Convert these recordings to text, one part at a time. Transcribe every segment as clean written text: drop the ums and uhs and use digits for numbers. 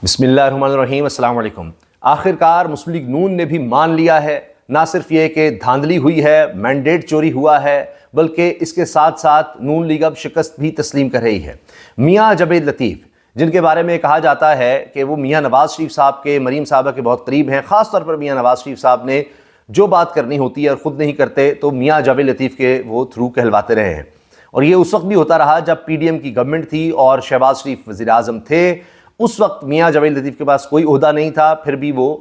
بسم اللہ الرحمن الرحیم، السلام علیکم۔ آخرکار مسلم لیگ نون نے بھی مان لیا ہے، نہ صرف یہ کہ دھاندلی ہوئی ہے، مینڈیٹ چوری ہوا ہے، بلکہ اس کے ساتھ ساتھ نون لیگ اب شکست بھی تسلیم کر رہی ہے۔ میاں جاوید لطیف، جن کے بارے میں کہا جاتا ہے کہ وہ میاں نواز شریف صاحب کے، مریم صاحبہ کے بہت قریب ہیں، خاص طور پر میاں نواز شریف صاحب نے جو بات کرنی ہوتی ہے اور خود نہیں کرتے تو میاں جاوید لطیف کے وہ تھرو کہلواتے رہے ہیں، اور یہ اس وقت بھی ہوتا رہا جب پی ڈی ایم کی گورنمنٹ تھی اور شہباز شریف وزیر اعظم تھے۔ اس وقت میاں جاوید لطیف کے پاس کوئی عہدہ نہیں تھا، پھر بھی وہ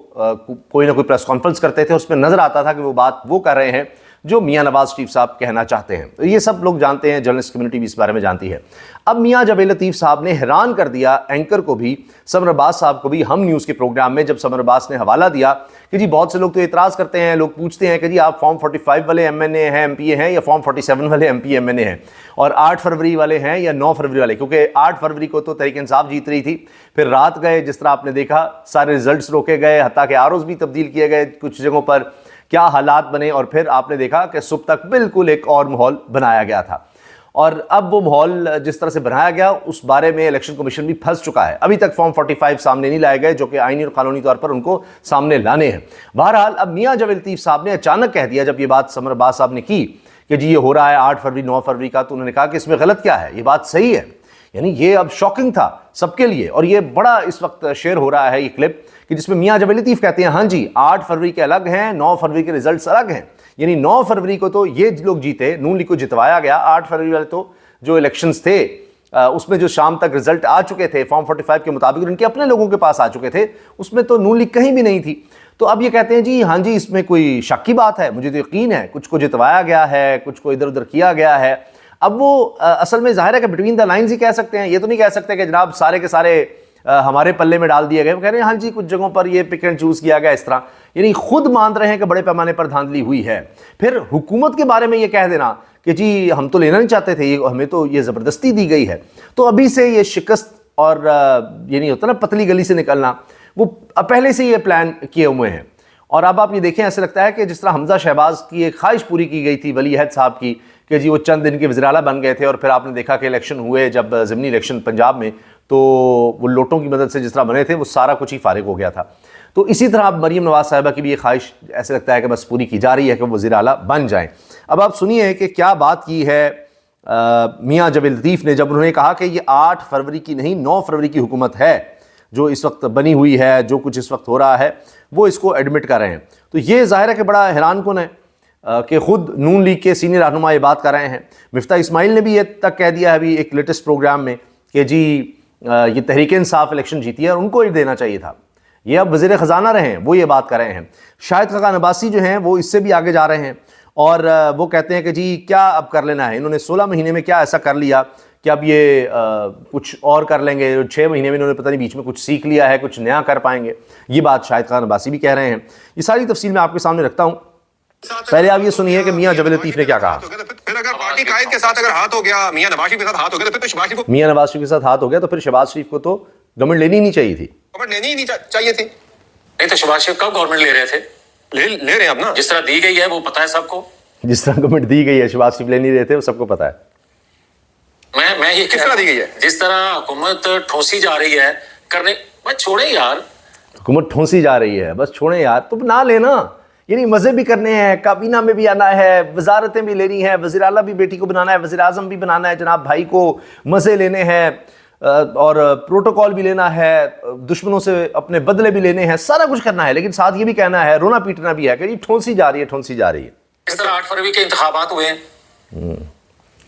کوئی نہ کوئی پریس کانفرنس کرتے تھے، اس میں نظر آتا تھا کہ وہ بات وہ کر رہے ہیں جو میاں نواز شریف صاحب کہنا چاہتے ہیں۔ یہ سب لوگ جانتے ہیں، جرنلسٹ کمیونٹی بھی اس بارے میں جانتی ہے۔ اب میاں جاوید لطیف صاحب نے حیران کر دیا اینکر کو بھی، سمر عباس صاحب کو بھی، ہم نیوز کے پروگرام میں جب سمر عباس نے حوالہ دیا کہ جی بہت سے لوگ تو اعتراض کرتے ہیں، لوگ پوچھتے ہیں کہ جی آپ فارم 45 والے ایم این اے ہیں، ایم پی اے ہیں، یا فارم 47 والے ایم پی ایم این اے ہیں، اور 8 فروری والے ہیں یا 9 فروری والے، کیونکہ 8 فروری کو تو تحریک انصاف جیت رہی تھی، پھر رات گئے، جس طرح آپ نے دیکھا سارے ریزلٹس روکے گئے، حتیٰ کہ آروز بھی تبدیل کیے گئے کچھ جگہوں پر، کیا حالات بنے، اور پھر آپ نے دیکھا کہ صبح تک بالکل ایک اور ماحول بنایا گیا تھا۔ اور اب وہ ماحول جس طرح سے بنایا گیا اس بارے میں الیکشن کمیشن بھی پھنس چکا ہے، ابھی تک فارم 45 سامنے نہیں لائے گئے جو کہ آئینی اور قانونی طور پر ان کو سامنے لانے ہیں۔ بہرحال اب میاں جاوید لطیف صاحب نے اچانک کہہ دیا، جب یہ بات سمر عباس صاحب نے کی کہ جی یہ ہو رہا ہے 8 فروری 9 فروری کا، تو انہوں نے کہا کہ اس میں غلط کیا ہے، یہ بات صحیح ہے۔ یعنی یہ اب شاکنگ تھا سب کے لیے، اور یہ بڑا اس وقت شیئر ہو رہا ہے یہ کلپ کہ جس میں میاں جاوید لطیف کہتے ہیں ہاں جی 8 فروری کے الگ ہیں، 9 فروری کے ریزلٹس الگ ہیں۔ یعنی 9 فروری کو تو یہ لوگ جیتے، نون لیگ کو جتوایا گیا، 8 فروری والے تو جو الیکشنز تھے اس میں جو شام تک رزلٹ آ چکے تھے فارم 45 کے مطابق، اور ان کے اپنے لوگوں کے پاس آ چکے تھے، اس میں تو نون لیگ کہیں بھی نہیں تھی۔ تو اب یہ کہتے ہیں جی ہاں جی اس میں کوئی شک کی بات ہے، مجھے تو یقین ہے کچھ کو جتوایا گیا ہے، کچھ کو ادھر ادھر کیا گیا ہے۔ اب وہ اصل میں ظاہر ہے کہ بٹوین دا لائنز ہی کہہ سکتے ہیں، یہ تو نہیں کہہ سکتے کہ جناب سارے کے سارے ہمارے پلے میں ڈال دیے گئے۔ وہ کہہ رہے ہیں ہاں جی کچھ جگہوں پر یہ پک اینڈ چوز کیا گیا اس طرح، یعنی خود مان رہے ہیں کہ بڑے پیمانے پر دھاندلی ہوئی ہے۔ پھر حکومت کے بارے میں یہ کہہ دینا کہ جی ہم تو لینا نہیں چاہتے تھے، ہمیں تو یہ زبردستی دی گئی ہے۔ تو ابھی سے یہ شکست اور یعنی ہوتا نا پتلی گلی سے نکلنا، وہ پہلے سے یہ پلان کیے ہوئے ہیں۔ اور اب آپ یہ دیکھیں، ایسے لگتا ہے کہ جس طرح حمزہ شہباز کی ایک خواہش پوری کی گئی تھی ولی عہد صاحب کی کہ جی وہ چند دن کے وزیر اعلیٰ بن گئے تھے، اور پھر آپ نے دیکھا کہ الیکشن ہوئے جب ضمنی الیکشن پنجاب میں، تو وہ لوٹوں کی مدد سے جس طرح بنے تھے وہ سارا کچھ ہی فارغ ہو گیا تھا۔ تو اسی طرح اب مریم نواز صاحبہ کی بھی یہ خواہش ایسے لگتا ہے کہ بس پوری کی جا رہی ہے کہ وہ وزیر اعلیٰ بن جائیں۔ اب آپ سنیے کہ کیا بات کی ہے میاں جاوید لطیف نے، جب انہوں نے کہا کہ یہ 8 فروری کی نہیں 9 فروری کی حکومت ہے جو اس وقت بنی ہوئی ہے، جو کچھ اس وقت ہو رہا ہے وہ اس کو ایڈمٹ کر رہے ہیں۔ تو یہ ظاہر ہے کہ بڑا حیران کن ہے کہ خود نون لیگ کے سینئر رہنما یہ بات کر رہے ہیں۔ مفتاح اسماعیل نے بھی یہ تک کہہ دیا ہے ابھی ایک لیٹسٹ پروگرام میں کہ جی یہ تحریک انصاف الیکشن جیتی ہے اور ان کو یہ دینا چاہیے تھا، یہ اب وزیر خزانہ رہے ہیں، وہ یہ بات کر رہے ہیں۔ شاہد خاقان عباسی جو ہیں وہ اس سے بھی آگے جا رہے ہیں، اور وہ کہتے ہیں کہ جی کیا اب کر لینا ہے، انہوں نے 16 مہینے میں کیا ایسا کر لیا کہ اب یہ کچھ اور کر لیں گے، 6 مہینے میں انہوں نے پتہ نہیں بیچ میں کچھ سیکھ لیا ہے، کچھ نیا کر پائیں گے۔ یہ بات شاہد خاقان عباسی بھی کہہ رہے ہیں۔ یہ ساری تفصیل میں آپ کے سامنے رکھتا ہوں، پہلے آپ یہ سنیے کہ میاں جاوید لطیف نے کیا کہا۔ پھر اگر پارٹی قائد کے ساتھ اگر ہاتھ ہو گیا، میاں نواز شریف کے ساتھ ہاتھ ہو گیا، تو پھر تو شہباز شریف کو میاں نواز شریف کے ساتھ ہاتھ ہو گیا تو پھر شہباز شریف کو تو گورنمنٹ لینی نہیں چاہیے تھی، گورنمنٹ لینی ہی نہیں چاہیے تھی۔ نہیں تو شہباز شریف کب گورنمنٹ لے رہے تھے؟ لے رہے ہیں اب نا، جس طرح دی گئی ہے وہ پتہ ہے سب کو، جس طرح گورنمنٹ دی گئی ہے شہباز شریف لے نہیں رہے تھے، وہ سب کو پتہ ہے۔ میں یہ کس طرح دی گئی ہے؟ جس طرح حکومت ٹھونسی جا رہی ہے کرنے، بس چھوڑیں یار، حکومت ٹھونسی جا رہی ہے، بس چھوڑیں یار، تو نہ لینا، یعنی مزے بھی کرنے ہیں، کابینہ میں بھی آنا ہے، وزارتیں بھی لینی ہے، وزیر اعلیٰ بھی بیٹی کو بنانا ہے، وزیر اعظم بھی بنانا ہے جناب بھائی کو، مزے لینے ہیں، اور پروٹوکول بھی لینا ہے، دشمنوں سے اپنے بدلے بھی لینے ہیں، سارا کچھ کرنا ہے، لیکن ساتھ یہ بھی کہنا ہے، رونا پیٹنا بھی ہے کہ یہ ٹھونسی جا رہی ہے، ٹھونسی جا رہی ہے۔ اس طرح 8 فروری کے انتخابات ہوئے ہیں،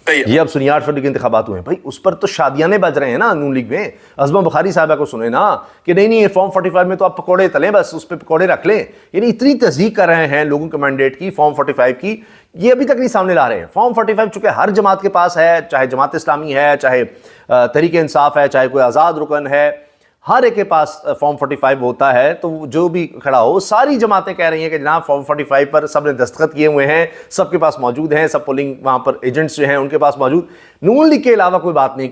یہ اب سنیے 8 فروری کے انتخابات ہوئے ہیں، بھائی اس پر تو شادیانے بج رہے ہیں نا نون لیگ میں۔ عظمہ بخاری صاحبہ کو سنیں نا کہ نہیں یہ فارم 45 میں تو آپ پکوڑے تلیں، بس اس پہ پکوڑے رکھ لیں، یعنی اتنی تصدیق کر رہے ہیں لوگوں کے مینڈیٹ کی، فارم 45 کی، یہ ابھی تک نہیں سامنے لا رہے ہیں۔ فارم 45 چونکہ ہر جماعت کے پاس ہے، چاہے جماعت اسلامی ہے، چاہے تحریک انصاف ہے، چاہے کوئی آزاد رکن ہے، ہر ایک کے پاس فارم 45 ہوتا ہے، تو جو بھی کھڑا ہو، ساری جماعتیں کہہ رہی ہیں کہ جناب فارم 45 پر سب نے دستخط کیے ہوئے ہیں، سب کے پاس موجود ہیں، سب پولنگ وہاں پر ایجنٹس جو ہیں ان کے پاس موجود۔ نون لیگ کے علاوہ کوئی بات نہیں،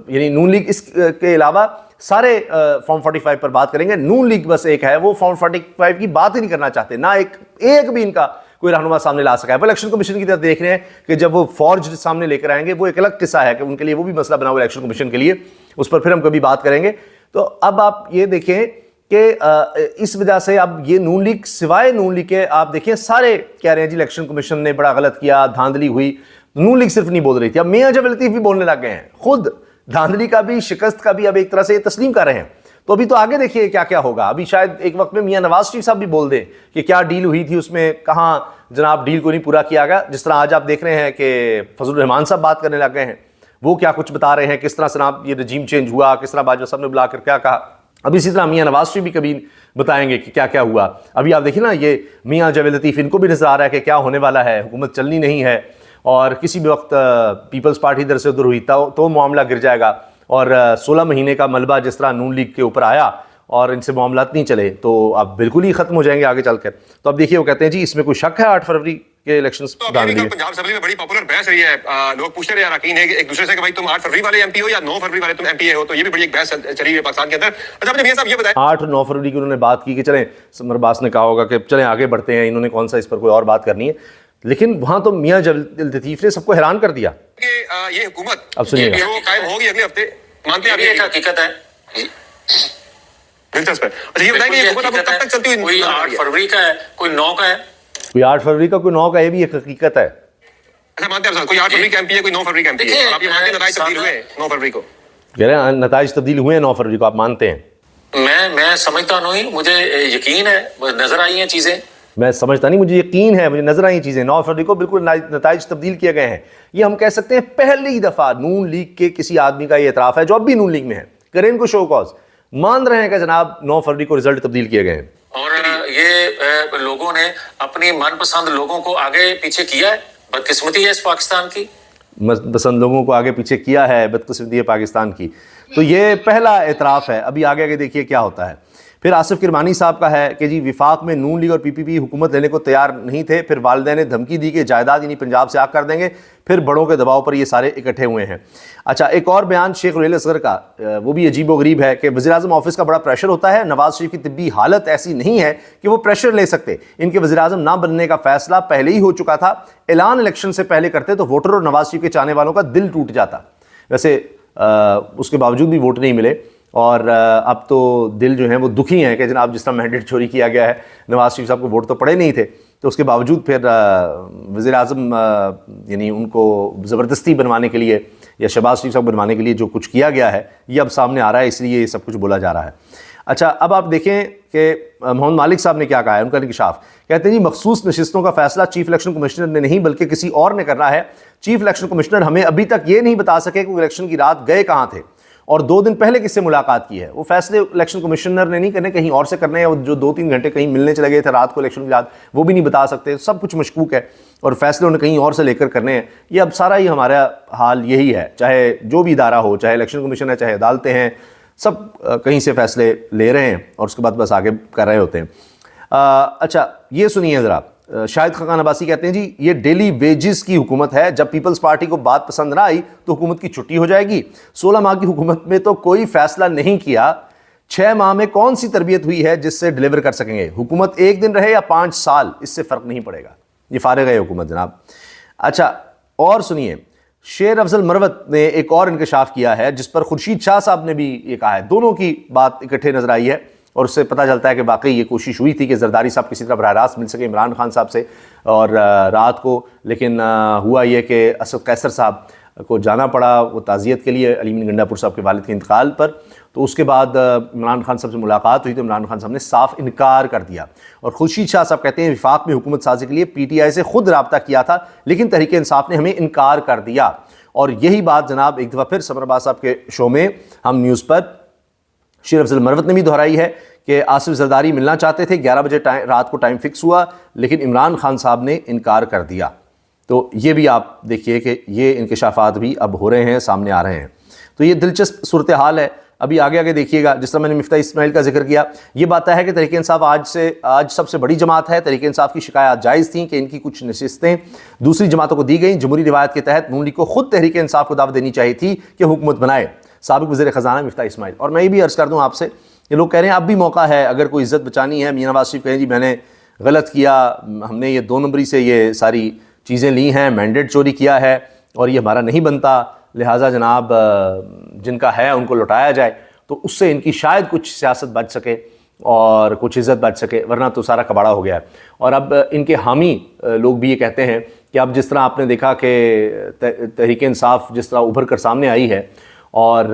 یعنی نون لیگ اس کے علاوہ سارے فارم 45 پر بات کریں گے، نون لیگ بس ایک ہے وہ فارم 45 کی بات ہی نہیں کرنا چاہتے، نہ ایک بھی ان کا کوئی رہنما سامنے لا سکا ہے۔ وہ الیکشن کمیشن کی طرف دیکھ رہے ہیں کہ جب وہ فورج سامنے لے کر آئیں گے، وہ ایک الگ قصہ ہے کہ ان کے لیے وہ بھی مسئلہ بنا ہوا الیکشن کمیشن کے لیے، اس پر پھر ہم کبھی بات کریں گے۔ تو اب آپ یہ دیکھیں کہ اس وجہ سے اب یہ نون لیگ سوائے نون لیگ کے آپ دیکھیں سارے کہہ رہے ہیں جی الیکشن کمیشن نے بڑا غلط کیا, دھاندلی ہوئی. نون لیگ صرف نہیں بول رہی تھی, اب میاں جبل لطیف بھی بولنے لگ گئے ہیں, خود دھاندلی کا بھی شکست کا بھی اب ایک طرح سے تسلیم کر رہے ہیں. تو ابھی تو آگے دیکھیے کیا کیا ہوگا. ابھی شاید ایک وقت میں میاں نواز شریف صاحب بھی بول دیں کہ کیا ڈیل ہوئی تھی, اس میں کہاں جناب ڈیل کو نہیں پورا کیا گیا. جس طرح آج آپ دیکھ رہے ہیں کہ فضل الرحمان صاحب بات کرنے لگ گئے ہیں, وہ کیا کچھ بتا رہے ہیں, کس طرح سے یہ رجیم چینج ہوا, کس طرح باجوہ صاحب نے بلا کر کیا کہا. اب اسی طرح میاں نواز شریف بھی کبھی بتائیں گے کہ کیا کیا ہوا. ابھی آپ دیکھیں نا یہ میاں جاوید لطیف, ان کو بھی نظر آ رہا ہے کہ کیا ہونے والا ہے, حکومت چلنی نہیں ہے, اور کسی بھی وقت پیپلز پارٹی ادھر سے ادھر ہوئی تو معاملہ گر جائے گا. اور 16 مہینے کا ملبہ جس طرح نون لیگ کے اوپر آیا اور ان سے معاملات نہیں چلے تو اب بالکل ہی ختم ہو جائیں گے آگے چل کر. تو اب دیکھیے وہ کہتے ہیں جی اس میں کوئی شک ہے 8 فروری کے الیکشنز ڈال دیے. پنجاب اسمبلی میں بڑی پاپولر بحث رہی ہے, لوگ پوچھتے رہے اراکین ہے کہ ایک دوسرے سے کہ بھائی تم 8 فروری والے ایم پی ہو یا 9 فروری والے تم ایم پی اے ہو, تو یہ بھی بڑی ایک بحث چلی ہوئی ہے پاکستان کے اندر. اچھا آپ نے میاں صاحب یہ بتایا 8 اور 9 فروری کی انہوں نے بات کی کہ چلیں, سمر عباس نے کہا ہوگا کہ چلیں آگے بڑھتے ہیں, انہوں نے کون سا اس پر کوئی اور بات کرنی ہے, لیکن وہاں تو میاں جاوید لطیف نے سب کو حیران کر دیا. کہ یہ حکومت اب سنیے گا, جو قائم ہوگی اگلے ہفتے, مانتے ہیں یہ آپ؟ ایک حقیقت ہے. دلچسپ ہے. اچھا یہ بتائیں کہ یہ حکومت اب کب تک چلتی ہوئی کوئی 8 فروری کا ہے, کوئی 9 کا ہے. کوئی 8 فروری کا, کوئی 9 کا, یہ بھی ایک حقیقت ہے. اچھا مانتے ہیں کوئی 8 فروری کا ایم پی ہے, کوئی 9 فروری کا ایم پی ہے, آپ یہ مانتے ہیں نتائج تبدیل ہوئے 9 فروری کو؟ کہہ رہے ہیں نتائج تبدیل ہوئے ہیں 9 فروری کو, آپ مانتے ہیں؟ میں سمجھتا نہیں, مجھے یقین ہے, نظر آئی ہیں چیزیں. میں سمجھتا نہیں, مجھے یقین ہے, مجھے نظر آئی چیزیں. 9 فروری کو بالکل نتائج تبدیل کیے گئے ہیں. یہ ہم کہہ سکتے ہیں پہلی دفعہ نون لیگ کے کسی آدمی کا یہ اعتراف ہے جو اب بھی نون لیگ میں ہے, کریں ان کو شو کاز, مان رہے ہیں کہ جناب 9 فروری کو رزلٹ تبدیل کیے گئے ہیں. اور یہ لوگوں نے اپنی من پسند لوگوں کو آگے پیچھے کیا ہے. بدقسمتی ہے اس پاکستان کی, پسند لوگوں کو آگے پیچھے کیا ہے, بدقسمتی ہے پاکستان کی. تو یہ پہلا اعتراف ہے. ابھی آگے آگے دیکھیے کیا ہوتا ہے. پھر آصف کرمانی صاحب کا ہے کہ جی وفاق میں نون لیگ اور پی پی پی حکومت لینے کو تیار نہیں تھے, پھر والدین نے دھمکی دی کہ جائیداد یعنی پنجاب سے آگ کر دیں گے, پھر بڑوں کے دباؤ پر یہ سارے اکٹھے ہوئے ہیں. اچھا ایک اور بیان شیخ ریل اصغر کا, وہ بھی عجیب و غریب ہے کہ وزیراعظم آفس کا بڑا پریشر ہوتا ہے, نواز شریف کی طبی حالت ایسی نہیں ہے کہ وہ پریشر لے سکتے, ان کے وزیراعظم نہ بننے کا فیصلہ پہلے ہی ہو چکا تھا, اعلان الیکشن سے پہلے کرتے تو ووٹر اور نواز شریف کے چاہنے والوں کا دل ٹوٹ جاتا. ویسے اس کے باوجود بھی ووٹ نہیں ملے, اور اب تو دل جو ہیں وہ دکھی ہیں کہ جناب جس طرح مینڈیٹ چوری کیا گیا ہے, نواز شریف صاحب کو ووٹ تو پڑے نہیں تھے, تو اس کے باوجود پھر وزیر اعظم یعنی ان کو زبردستی بنوانے کے لیے یا شہباز شریف صاحب بنوانے کے لیے جو کچھ کیا گیا ہے یہ اب سامنے آ رہا ہے, اس لیے یہ سب کچھ بولا جا رہا ہے. اچھا اب آپ دیکھیں کہ محمد مالک صاحب نے کیا کہا ہے, ان کا انکشاف. کہتے ہیں جی مخصوص نشستوں کا فیصلہ چیف الیکشن کمشنر نے نہیں بلکہ کسی اور نے کرنا ہے. چیف الیکشن کمشنر ہمیں ابھی تک یہ نہیں بتا سکے کہ وہ الیکشن کی رات گئے کہاں تھے اور 2 دن پہلے کس سے ملاقات کی ہے. وہ فیصلے الیکشن کمشنر نے نہیں کرنے, کہیں اور سے کرنے ہیں. وہ جو 2-3 گھنٹے کہیں ملنے چلے گئے تھے رات کو الیکشن کی رات, وہ بھی نہیں بتا سکتے. سب کچھ مشکوک ہے اور فیصلے انہیں کہیں اور سے لے کر کرنے ہیں. یہ اب سارا ہی ہمارا حال یہی ہے, چاہے جو بھی ادارہ ہو, چاہے الیکشن کمیشن ہے, چاہے عدالتیں ہیں, سب کہیں سے فیصلے لے رہے ہیں اور اس کے بعد بس آگے کر رہے ہوتے ہیں. اچھا یہ سنیے ذرا, شاہد خاقان عباسی کہتے ہیں جی یہ ڈیلی ویجز کی حکومت ہے, جب پیپلز پارٹی کو بات پسند نہ آئی تو حکومت کی چھٹی ہو جائے گی. 16 ماہ کی حکومت میں تو کوئی فیصلہ نہیں کیا, 6 ماہ میں کون سی تربیت ہوئی ہے جس سے ڈیلیور کر سکیں گے. حکومت 1 دن رہے یا 5 سال, اس سے فرق نہیں پڑے گا. یہ فارغ ہے حکومت جناب. اچھا اور سنیے, شیر افضل مروت نے ایک اور انکشاف کیا ہے جس پر خورشید شاہ صاحب نے بھی یہ کہا ہے. دونوں کی بات اکٹھے نظر آئی ہے اور اس سے پتہ چلتا ہے کہ واقعی یہ کوشش ہوئی تھی کہ زرداری صاحب کسی طرح براہ راست مل سکے عمران خان صاحب سے اور رات کو, لیکن ہوا یہ کہ اسد قیصر صاحب کو جانا پڑا وہ تعزیت کے لیے علیم گنڈا پور صاحب کے والد کے انتقال پر. تو اس کے بعد عمران خان صاحب سے ملاقات ہوئی تو عمران خان صاحب نے صاف انکار کر دیا. اور خورشید شاہ صاحب کہتے ہیں وفاق میں حکومت سازی کے لیے پی ٹی آئی سے خود رابطہ کیا تھا لیکن تحریک انصاف نے ہمیں انکار کر دیا. اور یہی بات جناب ایک دفعہ پھر سمر عباس صاحب کے شو میں ہم نیوز پر شیر افضل مروت نے بھی دہرائی ہے کہ آصف زرداری ملنا چاہتے تھے, 11 بجے رات کو ٹائم فکس ہوا لیکن عمران خان صاحب نے انکار کر دیا. تو یہ بھی آپ دیکھیے کہ یہ انکشافات بھی اب ہو رہے ہیں, سامنے آ رہے ہیں. تو یہ دلچسپ صورتحال ہے. ابھی آگے آگے دیکھیے گا, جس طرح میں نے مفتاح اسماعیل کا ذکر کیا, یہ بات ہے کہ تحریک انصاف آج سب سے بڑی جماعت ہے. تحریک انصاف کی شکایات جائز تھیں کہ ان کی کچھ نشستیں دوسری جماعتوں کو دی گئیں. جمہوری روایت کے تحت نون لیگ کو خود تحریک انصاف کو دعوت دینی چاہیے تھی کہ حکومت بنائے. سابق وزیر خزانہ مفتاح اسماعیل. اور میں یہ بھی عرض کر دوں آپ سے, یہ لوگ کہہ رہے ہیں اب بھی موقع ہے, اگر کوئی عزت بچانی ہے. میاں نواز شریف کہیں جی میں نے غلط کیا, ہم نے یہ 2 نمبری سے یہ ساری چیزیں لی ہیں, مینڈیٹ چوری کیا ہے اور یہ ہمارا نہیں بنتا, لہٰذا جناب جن کا ہے ان کو لوٹایا جائے. تو اس سے ان کی شاید کچھ سیاست بچ سکے اور کچھ عزت بچ سکے، ورنہ تو سارا کباڑا ہو گیا ہے۔ اور اب ان کے حامی لوگ بھی یہ کہتے ہیں کہ اب جس طرح آپ نے دیکھا کہ تحریک انصاف جس طرح ابھر کر سامنے آئی ہے اور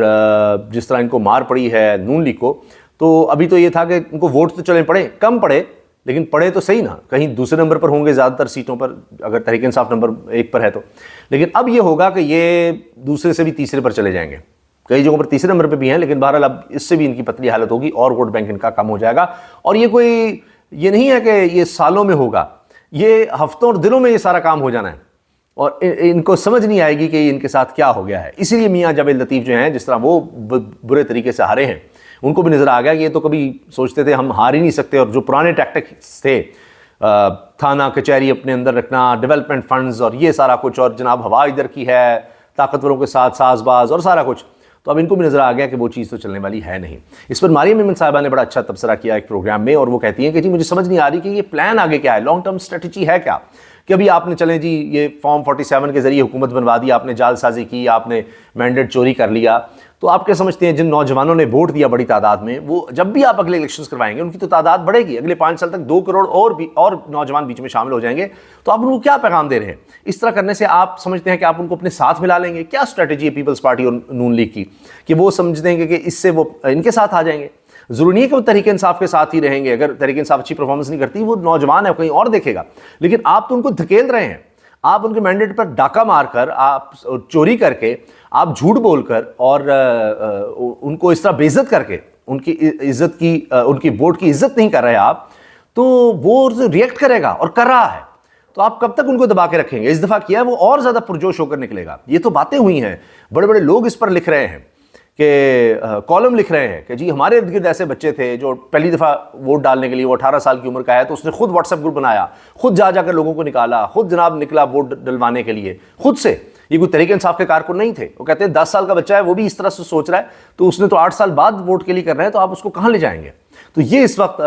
جس طرح ان کو مار پڑی ہے نون لیگ کو، تو ابھی تو یہ تھا کہ ان کو ووٹ تو چلیں پڑے، کم پڑے لیکن پڑے تو صحیح نا، کہیں دوسرے نمبر پر ہوں گے زیادہ تر سیٹوں پر اگر تحریک انصاف نمبر 1 پر ہے تو، لیکن اب یہ ہوگا کہ یہ دوسرے سے بھی تیسرے پر چلے جائیں گے، کئی جگہوں پر تیسرے نمبر پہ بھی ہیں، لیکن بہرحال اب اس سے بھی ان کی پتلی حالت ہوگی اور ووٹ بینک ان کا کم ہو جائے گا۔ اور یہ نہیں ہے کہ یہ سالوں میں ہوگا، یہ ہفتوں اور دنوں میں یہ سارا کام ہو جانا ہے، اور ان کو سمجھ نہیں آئے گی کہ ان کے ساتھ کیا ہو گیا ہے۔ اسی لیے میاں جاوید لطیف جو ہیں، جس طرح وہ برے طریقے سے ہارے ہیں، ان کو بھی نظر آ گیا کہ یہ تو کبھی سوچتے تھے ہم ہار ہی نہیں سکتے، اور جو پرانے ٹیکٹکس تھے، تھانہ کچہری اپنے اندر رکھنا، ڈیولپمنٹ فنڈز اور یہ سارا کچھ، اور جناب ہوا ادھر کی ہے، طاقتوروں کے ساتھ ساز باز اور سارا کچھ، تو اب ان کو بھی نظر آ گیا کہ وہ چیز تو چلنے والی ہے نہیں۔ اس پر مریم ایمن صاحبہ نے بڑا اچھا تبصرہ کیا ایک پروگرام میں، اور وہ کہتی ہیں کہ جی مجھے سمجھ نہیں آ رہی کہ یہ پلان آگے کیا ہے، لانگ ٹرم اسٹریٹجی ہے کیا، کہ ابھی آپ نے چلیں جی یہ فارم 47 کے ذریعے حکومت بنوا دی، آپ نے جال سازی کی، آپ نے مینڈیٹ چوری کر لیا، تو آپ کیا سمجھتے ہیں جن نوجوانوں نے ووٹ دیا بڑی تعداد میں، وہ جب بھی آپ اگلے الیکشنز کروائیں گے ان کی تو تعداد بڑھے گی، اگلے 5 سال تک 2 کروڑ اور نوجوان بیچ میں شامل ہو جائیں گے، تو آپ ان کو کیا پیغام دے رہے ہیں؟ اس طرح کرنے سے آپ سمجھتے ہیں کہ آپ ان کو اپنے ساتھ ملا لیں گے؟ کیا اسٹریٹجی ہے پیپلز پارٹی اور نون لیگ کی کہ وہ سمجھتے ہیں کہ اس سے وہ ان کے ساتھ آ جائیں گے؟ ضروری نہیں ہے کہ وہ تحریک انصاف کے ساتھ ہی رہیں گے، اگر تحریک انصاف اچھی پرفارمنس نہیں کرتی، وہ نوجوان ہے کہیں اور دیکھے گا، لیکن آپ تو ان کو دھکیل رہے ہیں، آپ ان کے مینڈیٹ پر ڈاکہ مار کر، آپ چوری کر کے، آپ جھوٹ بول کر، اور ان کو اس طرح بے عزت کر کے، ان کی عزت کی، ان کی ووٹ کی عزت نہیں کر رہے آپ، تو وہ ریئیکٹ کرے گا اور کر رہا ہے، تو آپ کب تک ان کو دبا کے رکھیں گے؟ اس دفعہ کیا ہے وہ اور زیادہ پرجوش ہو کر نکلے گا۔ یہ تو باتیں ہوئی ہیں، بڑے بڑے لوگ اس پر لکھ رہے ہیں کہ کالم لکھ رہے ہیں کہ جی ہمارے ارد گرد ایسے بچے تھے جو پہلی دفعہ ووٹ ڈالنے کے لیے، وہ 18 سال کی عمر کا ہے، تو اس نے خود واٹس ایپ گروپ بنایا، خود جا کر لوگوں کو نکالا، خود جناب نکلا ووٹ ڈلوانے کے لیے خود سے۔ یہ کوئی تحریک انصاف کے کارکن نہیں تھے، وہ کہتے ہیں 10 سال کا بچہ ہے وہ بھی اس طرح سے سوچ رہا ہے، تو اس نے تو 8 سال بعد ووٹ کے لیے کرنا ہے، تو آپ اس کو کہاں لے جائیں گے؟ تو یہ اس وقت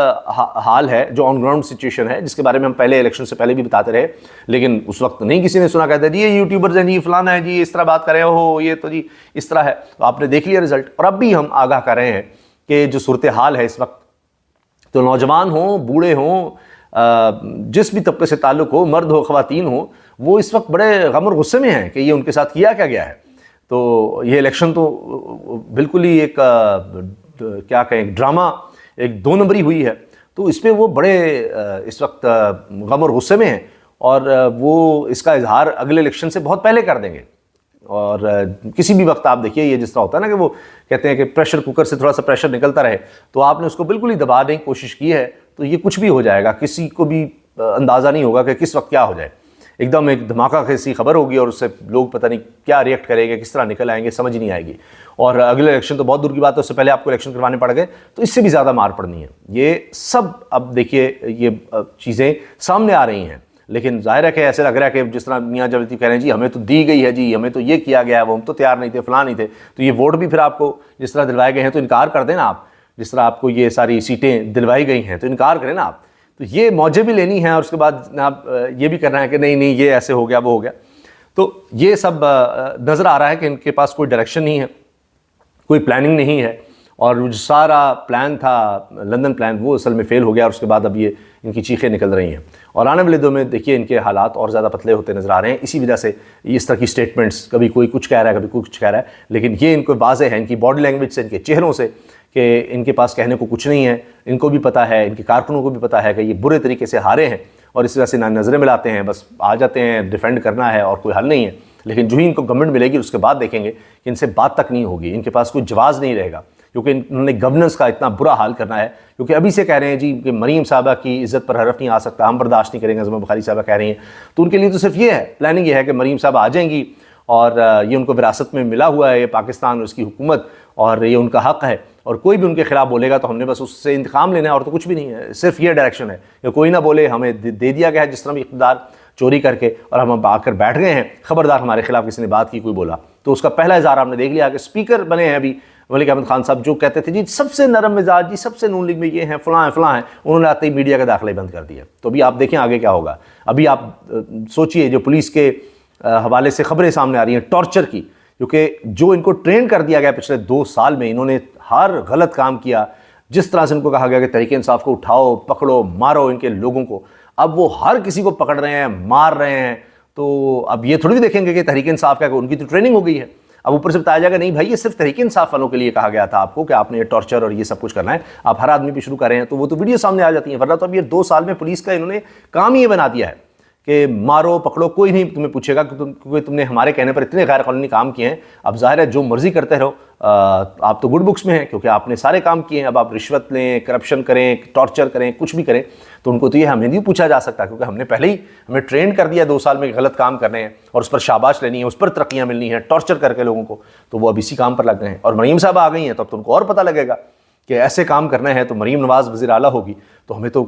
حال ہے جو آن گراؤنڈ سچویشن ہے، جس کے بارے میں ہم پہلے الیکشن سے پہلے بھی بتاتے رہے، لیکن اس وقت نہیں کسی نے سنا، کہتے ہیں جی یہ یوٹیوبرز ہیں جی فلانا ہے جی اس طرح بات کر رہے ہو، یہ تو جی اس طرح ہے۔ تو آپ نے دیکھ لیا رزلٹ، اور اب بھی ہم آگاہ کر رہے ہیں کہ جو صورتحال ہے اس وقت، تو نوجوان ہوں، بوڑھے ہوں، جس بھی طبقے سے تعلق ہو، مرد ہو خواتین ہوں، وہ اس وقت بڑے غم اور غصے میں ہیں کہ یہ ان کے ساتھ کیا گیا ہے۔ تو یہ الیکشن تو بالکل ہی ایک کیا کہیں ڈرامہ، ایک 2 نمبری ہوئی ہے، تو اس پہ وہ بڑے اس وقت غم اور غصے میں ہیں، اور وہ اس کا اظہار اگلے الیکشن سے بہت پہلے کر دیں گے۔ اور کسی بھی وقت آپ دیکھیے یہ جس طرح ہوتا ہے نا کہ وہ کہتے ہیں کہ پریشر کوکر سے تھوڑا سا پریشر نکلتا رہے، تو آپ نے اس کو بالکل ہی دبانے کی کوشش کی ہے، تو یہ کچھ بھی ہو جائے گا، کسی کو بھی اندازہ نہیں ہوگا کہ کس وقت کیا ہو جائے، ایک دم ایک دھماکہ کیسی خبر ہوگی، اور اس سے لوگ پتہ نہیں کیا ریئیکٹ کریں گے، کس طرح نکل آئیں گے، سمجھ نہیں آئے گی۔ اور اگلے الیکشن تو بہت دور کی بات ہے، اس سے پہلے آپ کو الیکشن کروانے پڑ گئے، تو اس سے بھی زیادہ مار پڑنی ہے۔ یہ سب اب دیکھیے یہ چیزیں سامنے آ رہی ہیں، لیکن ظاہر ہے کہ ایسے لگ رہا ہے کہ جس طرح میاں جاوید لطیف کہہ رہے ہیں جی ہمیں تو دی گئی ہے، جی ہمیں تو یہ کیا گیا ہے، وہ ہم تو تیار نہیں تھے، فلاں نہیں تھے، تو یہ ووٹ بھی پھر آپ کو جس طرح دلوائے گئے ہیں تو انکار کر دیں نا آپ، جس طرح آپ کو یہ ساری سیٹیں دلوائی گئی ہیں تو انکار کریں نا آپ، تو یہ موجیں بھی لینی ہیں، اور اس کے بعد آپ یہ بھی کرنا ہے کہ نہیں یہ ایسے ہو گیا وہ ہو گیا۔ تو یہ سب نظر آ رہا ہے کہ ان کے پاس کوئی ڈائریکشن نہیں ہے، کوئی پلاننگ نہیں ہے، اور جو سارا پلان تھا لندن پلان وہ اصل میں فیل ہو گیا، اور اس کے بعد اب یہ ان کی چیخیں نکل رہی ہیں، اور آنے والے دنوں میں دیکھیے ان کے حالات اور زیادہ پتلے ہوتے نظر آ رہے ہیں۔ اسی وجہ سے اس طرح کی سٹیٹمنٹس، کبھی کوئی کچھ کہہ رہا ہے کبھی کوئی کچھ کہہ رہا ہے، لیکن یہ ان کو واضح ہے ان کی باڈی لینگویج سے، ان کے چہروں سے، کہ ان کے پاس کہنے کو کچھ نہیں ہے۔ ان کو بھی پتہ ہے، ان کے کارکنوں کو بھی پتہ ہے کہ یہ برے طریقے سے ہارے ہیں، اور اس وجہ سے نہ نظریں ملاتے ہیں، بس آ جاتے ہیں ڈیفینڈ کرنا ہے اور کوئی حل نہیں ہے۔ لیکن جو ہی ان کو گورنمنٹ ملے گی اس کے بعد دیکھیں گے کہ ان سے بات تک نہیں ہوگی، ان کے پاس کوئی جواز نہیں رہے گا، کیونکہ انہوں نے گورننس کا اتنا برا حال کرنا ہے، کیونکہ ابھی سے کہہ رہے ہیں جی کہ مریم صاحبہ کی عزت پر حرف نہیں آ سکتا، ہم برداشت نہیں کریں گے، عظمہ بخاری صاحبہ کہہ رہی ہیں، تو ان کے لیے تو صرف یہ ہے، پلاننگ یہ ہے کہ مریم صاحبہ آ جائیں گی، اور یہ ان کو وراثت میں ملا ہوا ہے، یہ پاکستان اور اس کی حکومت، اور یہ ان کا حق ہے، اور کوئی بھی ان کے خلاف بولے گا تو ہم نے بس اس سے انتقام لینا ہے، اور تو کچھ بھی نہیں ہے، صرف یہ ڈائریکشن ہے کہ کوئی نہ بولے، ہمیں دے دیا گیا ہے جس طرح بھی اقتدار چوری کر کے، اور ہم آ کر بیٹھ گئے ہیں، خبردار ہمارے خلاف کسی نے بات کی، کوئی بولا تو اس کا پہلا اظہار آپ نے دیکھ لیا کہ اسپیکر بنے ہیں ابھی ملک احمد خان صاحب، جو کہتے تھے جی سب سے نرم مزاج، جی سب سے نون لیگ میں یہ ہیں، فلاں ہیں، انہوں نے آتے ہی میڈیا کا داخلہ بند کر دیا۔ تو ابھی آپ دیکھیں آگے کیا ہوگا۔ ابھی آپ سوچئے جو پولیس کے حوالے سے خبریں سامنے آ رہی ہیں ٹارچر کی، کیونکہ جو ان کو ٹرین کر دیا گیا پچھلے 2 سال میں، انہوں نے ہر غلط کام کیا، جس طرح سے ان کو کہا گیا کہ تحریک انصاف کو اٹھاؤ، پکڑو، مارو ان کے لوگوں کو، اب وہ ہر کسی کو پکڑ رہے ہیں، مار رہے ہیں. تو اب یہ تھوڑی دیکھیں گے کہ تحریک انصاف کا، کہ ان کی تو ٹریننگ ہو گئی ہے. اب اوپر سے بتایا جائے گا نہیں بھائی یہ صرف تحریک انصاف والوں کے لیے کہا گیا تھا آپ کو کہ آپ نے یہ ٹارچر اور یہ سب کچھ کرنا ہے، آپ ہر آدمی پہ شروع کر رہے ہیں، تو وہ تو ویڈیو سامنے آ جاتی ہیں. ورنہ تو اب یہ 2 سال میں پولیس کا انہوں نے کام ہی یہ بنا دیا ہے کہ مارو پکڑو، کوئی نہیں تمہیں پوچھے گا کہ تم نے ہمارے کہنے پر اتنے غیر قانونی کام کیے ہیں. اب ظاہر ہے جو مرضی کرتے رہو، آپ تو گڈ بکس میں ہیں کیونکہ آپ نے سارے کام کیے ہیں. اب آپ رشوت لیں، کرپشن کریں، ٹارچر کریں، کچھ بھی کریں، تو ان کو تو یہ ہمیں نہیں پوچھا جا سکتا کیونکہ ہم نے پہلے ہی ہمیں ٹرین کر دیا 2 سال میں غلط کام کرنے ہیں اور اس پر شاباش لینی ہے، اس پر ترقیاں ملنی ہیں، ٹارچر کر کے لوگوں کو. تو وہ اب اسی کام پر لگ گئے ہیں. اور مریم صاحب آ گئی ہیں تو اب تو ان کو اور پتہ لگے گا کہ ایسے کام کرنا ہے تو مریم نواز وزیر اعلیٰ ہوگی. تو ہمیں تو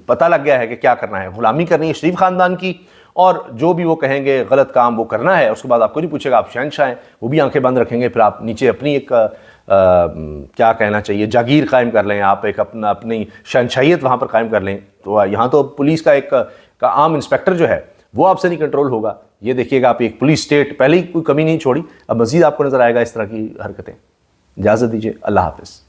پتہ لگ گیا ہے کہ کیا کرنا ہے، غلامی کرنی ہے شریف خاندان کی، اور جو بھی وہ کہیں گے غلط کام وہ کرنا ہے. اس کے بعد آپ کو نہیں پوچھے گا، آپ شہنشاہ ہیں، وہ بھی آنکھیں بند رکھیں گے. پھر آپ نیچے اپنی ایک کیا کہنا چاہیے جاگیر قائم کر لیں، آپ ایک اپنی شہنشاہیت وہاں پر قائم کر لیں. تو یہاں تو پولیس کا ایک عام انسپیکٹر جو ہے وہ آپ سے نہیں کنٹرول ہوگا. یہ دیکھیے گا آپ ایک پولیس اسٹیٹ پہلے ہی کوئی کمی نہیں چھوڑی، اب مزید آپ کو نظر آئے گا اس طرح کی حرکتیں. اجازت دیجیے، اللہ حافظ.